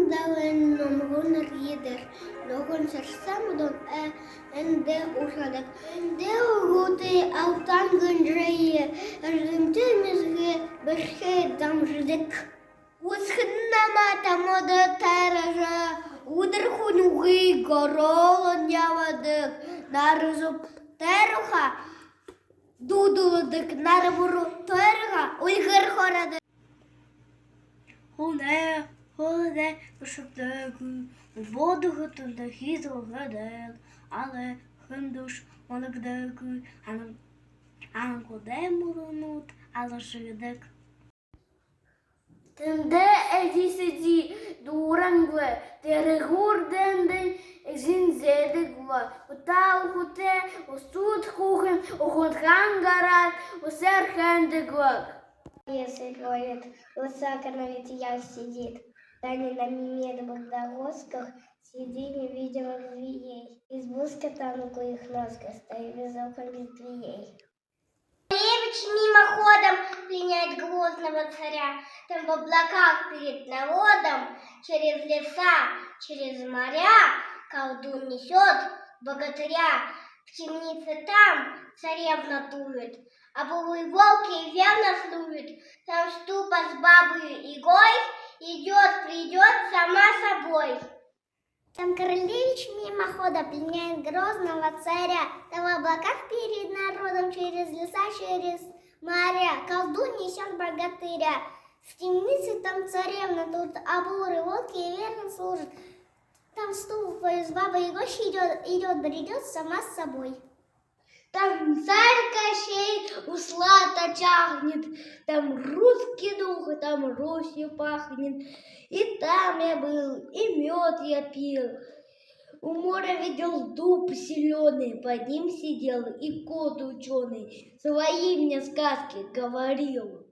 dalennom gunnar gider, någon sersamodon ende ушадак. Ende уготы алтан гынжае, рымтымызге бешке дамждык. Усхыннама тамода таража, удырхун угы горолон явадык, нарызуп теруха, дудулыдык, нарыбуру теруха, ульгыр хорадык. Холоде, пошептеку, воду готове хізо гадел, але хендуш монокдеку, анкоде мурунут, але шидек. Тенде езиседи дурангле, терегурденден езинзедегла, утаухуте, осуд кухен, охотхангарат, осерхендеглак. Если говорит, высоко на ветвях сидит, Таня на мимедовых дорожках, среди невидимых зверей. Избушка танку их носка, стоит высоко без дверей. Царевич мимоходом пленяет грозного царя, там в облаках перед народом, через леса, через моря, колдун несет богатыря. В темнице там царевна тует, а бурые волки верно слуют. Там ступа с бабою игой придет сама собой. Там королевич мимоходом пленяет грозного царя, там в облаках перед народом, через леса, через моря, колдун несет богатыря. В темнице там царевна тут, а бурые волки верно служат. Там ступа с бабой игой бредет сама с собой. Там царь Кощей услата тягнет, там русский дух, там Русью пахнет. И там я был, и мед я пил. У моря видел дуб зеленый, под ним сидел и кот ученый, свои мне сказки говорил.